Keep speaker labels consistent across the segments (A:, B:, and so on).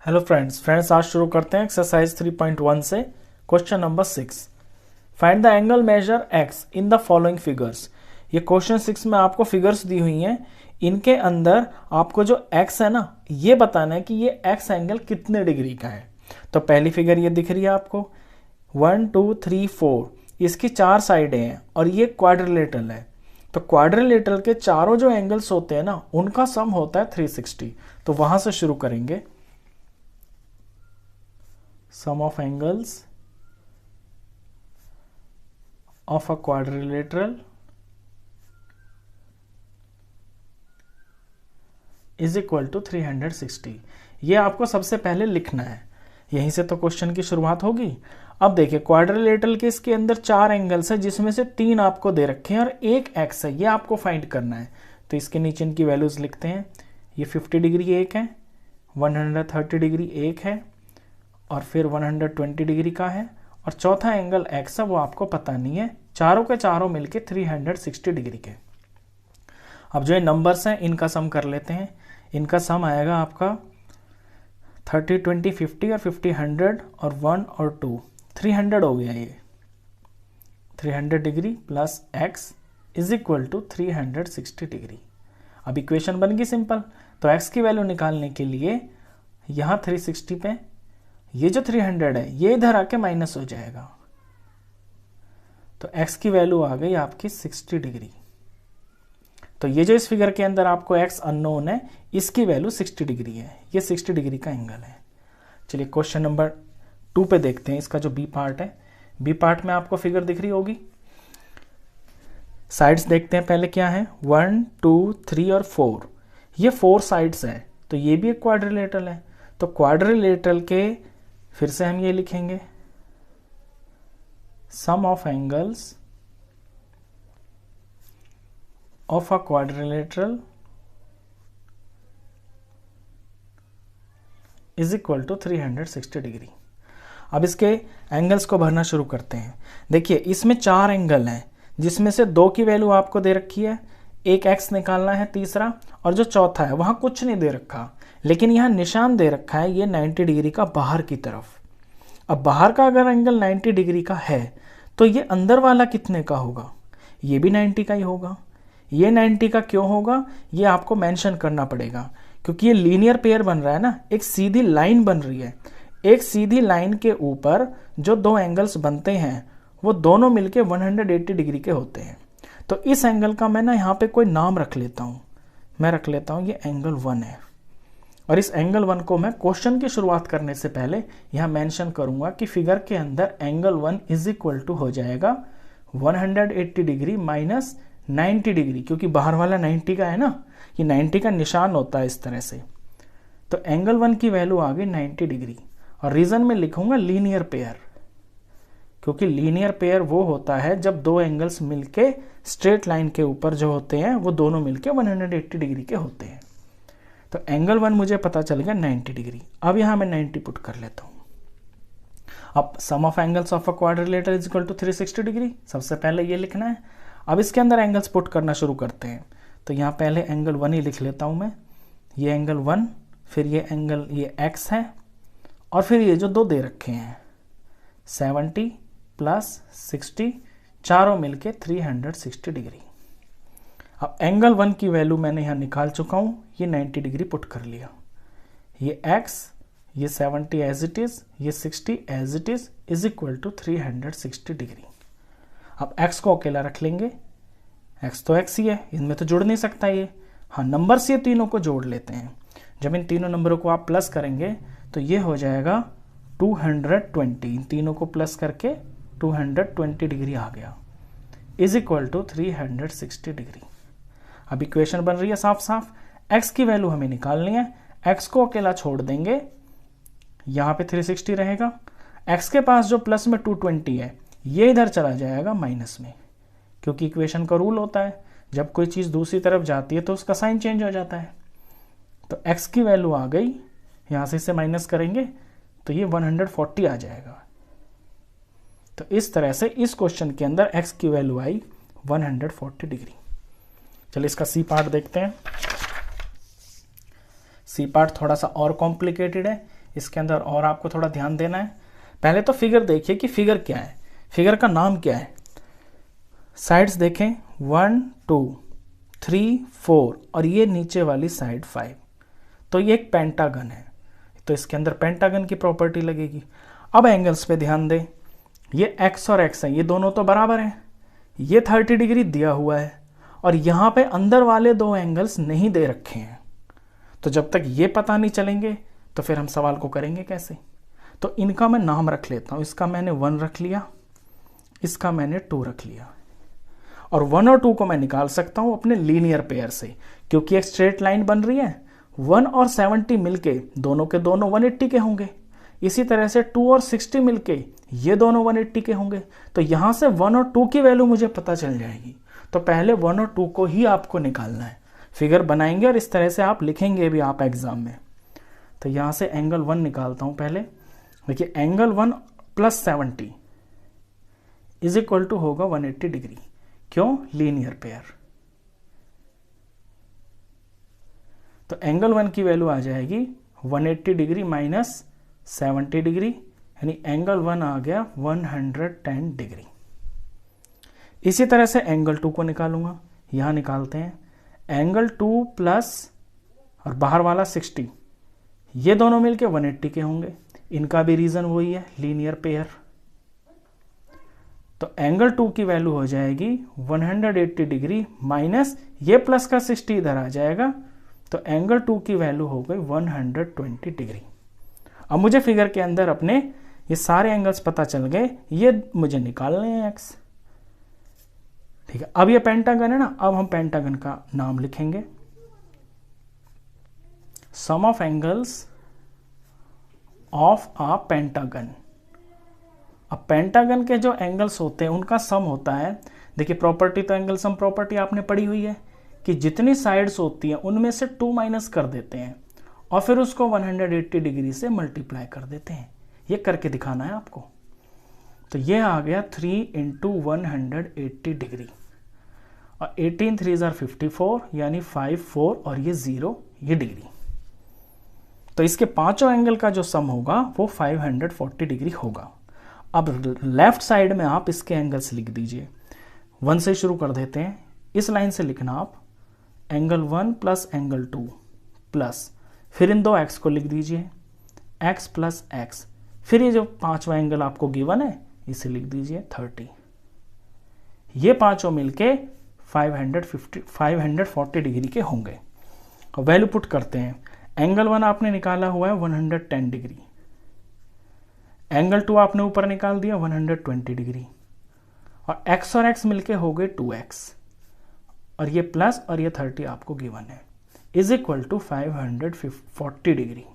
A: Hello friends आज शुरू करते हैं एक्सरसाइज 3.1 से question number 6। Find the angle measure x in the following figures. ये क्वेश्चन 6 में आपको फिगर्स दी हुई हैं, इनके अंदर आपको जो एक्स है ना ये बताना है कि ये एक्स एंगल कितने डिग्री का है। तो पहली फिगर ये दिख रही है आपको 1 2 3 4, इसकी 4 साइडें हैं और ये क्वाड्रिलेटरल है। तो क्वाड्रिलेटरल के चारों जो एंगल्स होते हैं ना उनका सम होता है 360। तो वहां से शुरू करेंगे। Sum of angles of a quadrilateral is equal to 360। ये आपको सबसे पहले लिखना है, यहीं से तो क्वेश्चन की शुरुआत होगी। अब देखिए क्वाड्रिलेटरल के इसके अंदर 4 एंगल्स है जिसमें से 3 आपको दे रखे हैं और एक एक्स है, ये आपको फाइंड करना है। तो इसके नीचे इनकी वैल्यूज लिखते हैं। ये 50 डिग्री एक है, 130 डिग्री एक है और फिर 120 डिग्री का है और चौथा एंगल एक्स है वो आपको पता नहीं है। चारों के चारों मिलके 360 डिग्री के। अब जो ये नंबर्स हैं इनका सम कर लेते हैं। इनका सम आएगा आपका 30 20 50 और 50 100 और 1 और 2 300 हो गया। ये 300 degree plus x is equal to 360 degree. अब इक्वेशन बन गई सिंपल। तो एक्स की वैल्यू निकालने के लिए यहाँ 360 पे ये जो 300 है ये इधर आके माइनस हो जाएगा। तो x की वैल्यू आ गई आपकी 60 डिग्री। तो ये जो इस फिगर के अंदर आपको x अननोन है इसकी वैल्यू 60 डिग्री है। ये 60 डिग्री का एंगल है। चलिए क्वेश्चन नंबर 2 पे देखते हैं। इसका जो बी पार्ट है, बी पार्ट में आपको फिगर दिख रही होगी। साइड्स देखते हैं पहले क्या है, 1 2 3 और 4। ये 4 साइड्स है तो ये भी एक क्वाड्रिलेटरल है। तो क्वाड्रिलेटरल के फिर से हम ये लिखेंगे sum of angles of a quadrilateral is equal to 360 degree. अब इसके एंगल्स को भरना शुरू करते हैं। देखिए इसमें 4 एंगल हैं जिसमें से 2 की वैल्यू आपको दे रखी है, एक एक्स निकालना है तीसरा, और जो चौथा है वहां कुछ नहीं दे रखा लेकिन यहां निशान दे रखा है ये 90 डिग्री का बाहर की तरफ। अब बाहर का अगर एंगल 90 डिग्री का है तो ये अंदर वाला कितने का होगा, ये भी 90 का ही होगा। ये 90 का क्यों होगा ये आपको मेंशन करना पड़ेगा क्योंकि ये लीनियर पेयर बन रहा है ना, एक सीधी लाइन बन रही है। एक सीधी लाइन के ऊपर जो 2 एंगल्स बनते हैं वो दोनों मिलके 180 डिग्री के होते हैं। तो इस एंगल का मैं ना यहाँ पे कोई नाम रख लेता हूँ। मैं रख लेता हूँ ये एंगल 1 है और इस एंगल 1 को मैं क्वेश्चन की शुरुआत करने से पहले यहां मेंशन करूंगा कि फिगर के अंदर एंगल 1 इज इक्वल टू हो जाएगा 180 डिग्री माइनस 90 डिग्री, क्योंकि बाहर वाला 90 का है ना, ये 90 का निशान होता है इस तरह से। तो एंगल 1 की वैल्यू आ गई 90 डिग्री और रीजन में लिखूंगा लीनियर पेयर, क्योंकि लीनियर पेयर वो होता है जब 2 एंगल्स मिलके स्ट्रेट लाइन के ऊपर जो होते हैं वो दोनों मिलके 180 डिग्री के होते हैं। तो एंगल 1 मुझे पता चल गया 90 डिग्री। अब यहां मैं 90 पुट कर लेता हूं। अब sum of angles of a quadrilateral is equal to 360 degree, सबसे पहले ये लिखना है। अब इसके अंदर एंगल्स पुट करना शुरू करते हैं। तो यहां पहले एंगल 1 ही लिख लेता हूं मैं। ये एंगल 1, फिर ये एंगल ये एक्स है और फिर ये जो 2 दे रखे हैं 70 प्लस 60, चारों मिलके 360 डिग्री। अब एंगल 1 की वैल्यू मैंने यहां निकाल चुका हूं, ये 90 डिग्री पुट कर लिया। ये x, ये 70 एज इट इज, ये 60 as it is equal to 360 degree. अब x को अकेला रख लेंगे, x तो x ही है, इनमें तो जुड़ नहीं सकता ये। हाँ नंबर से तीनों को जोड़ लेते हैं। जब इन तीनों नंबरों को आप प्लस करेंगे तो ये हो जाएगा 220। इन तीनों को प्लस करके 220 डिग्री आ गया इज इक्वल टू 360 डिग्री। अब इक्वेशन बन रही है साफ साफ। x की वैल्यू हमें निकालनी है, x को अकेला छोड़ देंगे, यहां पे 360 रहेगा। x के पास जो प्लस में 220 है ये इधर चला जाएगा माइनस में, क्योंकि इक्वेशन का रूल होता है जब कोई चीज दूसरी तरफ जाती है तो उसका साइन चेंज हो जाता है। तो x की वैल्यू आ गई, यहां से इसे माइनस करेंगे तो ये 140 आ जाएगा। तो इस तरह से इस क्वेश्चन के अंदर x की वैल्यू आई 140 डिग्री। चलिए इसका सी पार्ट देखते हैं। सी पार्ट थोड़ा सा और कॉम्प्लिकेटेड है। इसके अंदर और आपको थोड़ा ध्यान देना है। पहले तो फिगर देखिए कि फिगर क्या है, फिगर का नाम क्या है। साइड्स देखें 1 2 3 4 और ये नीचे वाली साइड 5, तो ये एक पेंटागन है, तो इसके अंदर पेंटागन की प्रॉपर्टी लगेगी। अब एंगल्स पे ध्यान दें, ये x और x है, ये दोनों तो बराबर हैं, ये 30 डिग्री दिया हुआ है और यहाँ पे अंदर वाले दो एंगल्स नहीं दे रखे हैं। तो जब तक ये पता नहीं चलेंगे तो फिर हम सवाल को करेंगे कैसे। तो इनका मैं नाम रख लेता हूँ, इसका मैंने 1 रख लिया, इसका मैंने 2 रख लिया, और 1 और 2 को मैं निकाल सकता हूँ अपने लीनियर पेयर से, क्योंकि एक स्ट्रेट लाइन बन रही है। 1 और 70 मिलके दोनों के दोनों 180 के होंगे, इसी तरह से 2 और 60 मिलके ये दोनों 180 के होंगे। तो यहाँ से 1 और 2 की वैल्यू मुझे पता चल जाएगी। तो पहले 1 और 2 को ही आपको निकालना है, फिगर बनाएंगे और इस तरह से आप लिखेंगे भी आप एग्जाम में। तो यहाँ से एंगल 1 निकालता हूँ पहले। देखिए angle 1 plus 70 is equal to होगा 180 डिग्री। क्यों? Linear pair. तो एंगल 1 की वैल्यू आ जाएगी 180 डिग्री माइनस 70 डिग्री, यानी एंगल 1 आ गया 110 डिग्री। इसी तरह से एंगल 2 को निकालूंगा, यहां निकालते हैं। एंगल 2 प्लस और बाहर वाला 60, ये दोनों मिलके 180 के होंगे, इनका भी रीजन वही है, लीनियर पेयर। तो एंगल 2 की वैल्यू हो जाएगी 180 डिग्री माइनस ये प्लस का 60 इधर आ जाएगा, तो एंगल 2 की वैल्यू हो गई 120 डिग्री। अब मुझे फिगर के अंदर अपने ये सारे एंगल्स पता चल गए, ये मुझे निकालने हैं एक्स। ठीक है, अब ये पेंटागन है ना, अब हम पेंटागन का नाम लिखेंगे, sum of angles of a pentagon. अब पेंटागन के जो एंगल्स होते हैं उनका सम होता है, देखिए प्रॉपर्टी तो एंगल सम प्रॉपर्टी आपने पढ़ी हुई है कि जितनी साइड्स होती हैं उनमें से 2 माइनस कर देते हैं और फिर उसको 180 डिग्री से मल्टीप्लाई कर देते हैं। ये करके दिखाना है आपको। तो ये आ गया 3 इंटू 180 डिग्री, और 18 3 54 यानी 5 4 और ये 0 ये डिग्री। तो इसके पांचों एंगल का जो सम होगा वो 540 डिग्री होगा। अब लेफ्ट साइड में आप इसके एंगल्स लिख दीजिए। 1 से शुरू कर देते हैं, इस लाइन से लिखना आप एंगल 1 प्लस एंगल 2 प्लस, फिर इन दो एक्स को लिख दीजिए x प्लस एक्स, फिर ये जो पांचवा एंगल आपको गिवन है इसे लिख दीजिए 30। ये पांचों मिलके 540 डिग्री के होंगे। और वैल्यू पुट करते हैं, एंगल 1 आपने निकाला हुआ है 110 डिग्री, एंगल 2 आपने ऊपर निकाल दिया 120 डिग्री, और x और x मिलके हो गए 2x, और ये प्लस और ये 30 आपको गिवन है, इज इक्वल टू 540 डिग्री।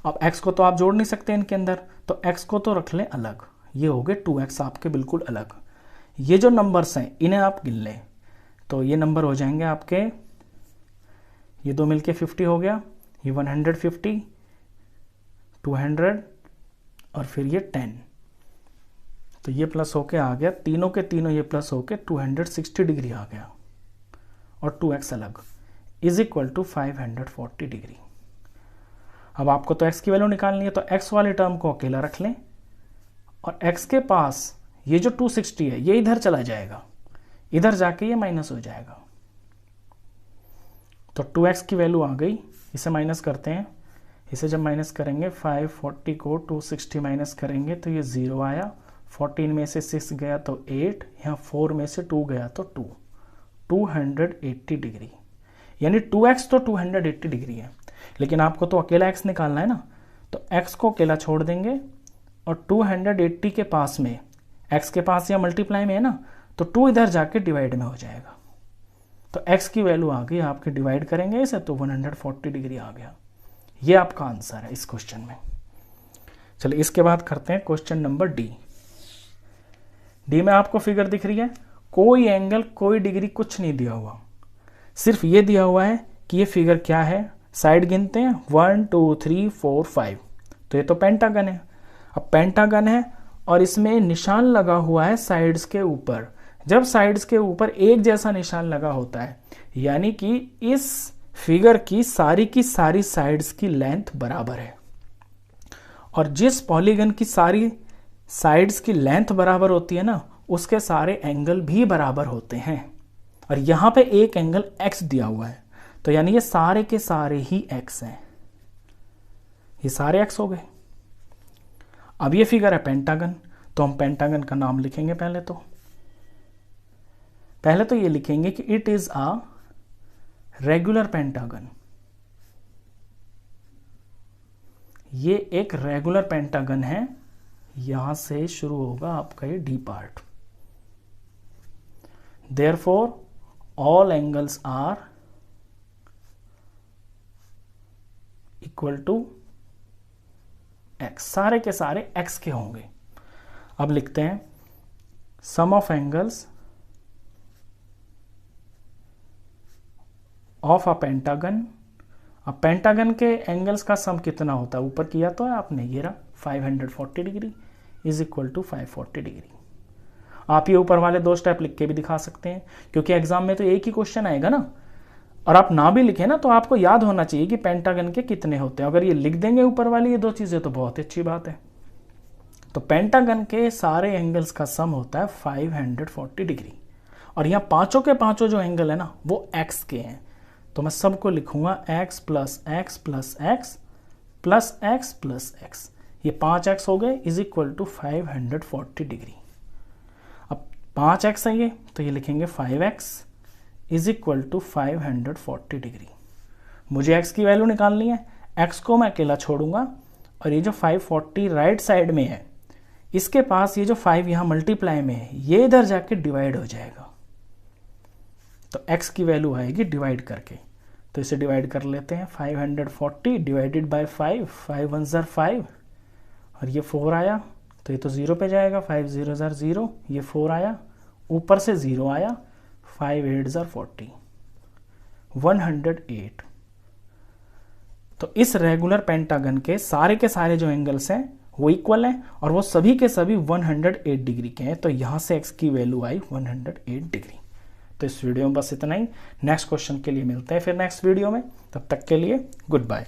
A: अब x को तो आप जोड़ नहीं सकते इनके अंदर, तो x को तो रख लें अलग, ये हो गए 2x आपके बिल्कुल अलग। ये जो नंबर्स हैं इन्हें आप गिन लें, तो ये नंबर हो जाएंगे आपके, ये दो मिलके 50 हो गया, ये 150, 200 और फिर ये 10, तो ये प्लस होके आ गया, तीनों के तीनों ये प्लस होके 260 डिग्री आ गया, और 2x अलग, इज इक्वल टू 540 डिग्री। अब आपको तो x की वैल्यू निकालनी है, तो x वाले टर्म को अकेला रख लें, और x के पास ये जो 260 है ये इधर चला जाएगा, इधर जाके ये माइनस हो जाएगा, तो 2x की वैल्यू आ गई। इसे माइनस करते हैं, इसे जब माइनस करेंगे 540 को 260 माइनस करेंगे तो ये 0 आया, 14 में से 6 गया तो 8, यहाँ 4 में से 2 गया तो 2, 280 डिग्री, यानी 2x तो 280 डिग्री है। लेकिन आपको तो अकेला x निकालना है ना, तो x को अकेला छोड़ देंगे, और 280 के पास में x के पास या मल्टीप्लाई में है ना, तो 2 इधर जाके डिवाइड में हो जाएगा, तो x की वैल्यू आ गई, आपके डिवाइड करेंगे इसे तो 140 डिग्री आ गया। ये आपका आंसर है इस क्वेश्चन में। चलिए इसके बाद करते हैं क्वेश्चन नंबर डी। डी में आपको फिगर दिख रही है, कोई एंगल कोई डिग्री कुछ नहीं दिया हुआ, सिर्फ ये दिया हुआ है कि ये फिगर क्या है। साइड गिनते हैं 1 2 3 4 5, तो ये तो पेंटागन है। अब पेंटागन है और इसमें निशान लगा हुआ है साइड्स के ऊपर। जब साइड्स के ऊपर एक जैसा निशान लगा होता है, यानी कि इस फिगर की सारी साइड्स की लेंथ बराबर है, और जिस पॉलीगन की सारी साइड्स की लेंथ बराबर होती है ना, उसके सारे एंगल भी बराबर होते हैं। और यहां पे एक एंगल x दिया हुआ है, तो यानी ये सारे के सारे ही x हैं, ये सारे x हो गए। अब ये फिगर है पेंटागन, तो हम पेंटागन का नाम लिखेंगे। पहले तो ये लिखेंगे कि it is a regular pentagon. ये एक रेगुलर पेंटागन है, यहां से शुरू होगा आपका ये D part. Therefore all angles are equal to x, सारे के सारे x के होंगे। अब लिखते हैं sum of angles of a pentagon. अब पेंटागन के एंगल्स का सम कितना होता है, ऊपर किया तो है आपने, ये रहा 540 degree is equal to 540 degree. आप ये ऊपर वाले 2 स्टेप लिख के भी दिखा सकते हैं, क्योंकि एग्जाम में तो एक ही क्वेश्चन आएगा ना, और आप ना भी लिखें ना तो आपको याद होना चाहिए कि पेंटागन के कितने होते हैं। अगर ये लिख देंगे ऊपर वाली ये 2 चीजें तो बहुत अच्छी बात है। तो पेंटागन के सारे एंगल्स का सम होता है 540 डिग्री, और यहाँ पांचों के पांचों जो एंगल है ना वो x के हैं, तो मैं सबको लिखूंगा x plus x plus x plus x plus x, ये 5x हो गए इज इक्वल टू 540 डिग्री। अब 5x है ये, तो ये लिखेंगे 5x is equal to 540 degree. मुझे x की वैल्यू निकालनी है, x को मैं अकेला छोड़ूंगा, और ये जो 540 राइट साइड में है इसके पास ये जो 5 यहां मल्टीप्लाई में है ये इधर जाके डिवाइड हो जाएगा, तो x की वैल्यू आएगी डिवाइड करके। तो इसे डिवाइड कर लेते हैं, 540 डिवाइडेड बाय 5, 5 1 ज़र 5, और ये 4 आया तो ये तो 0 पे जाएगा, 5 0 ज़र 0, ये 4 आया, ऊपर से 0 आया, 5 8 ज़र 40, 108। तो इस रेगुलर पेंटागन के सारे जो एंगल्स हैं वो इक्वल हैं, और वो सभी के सभी 108 डिग्री के हैं, तो यहां से x की वैल्यू आई 108 डिग्री। तो इस वीडियो में बस इतना ही। नेक्स्ट क्वेश्चन के लिए मिलते हैं फिर नेक्स्ट वीडियो में, तब तक के लिए गुड बाय।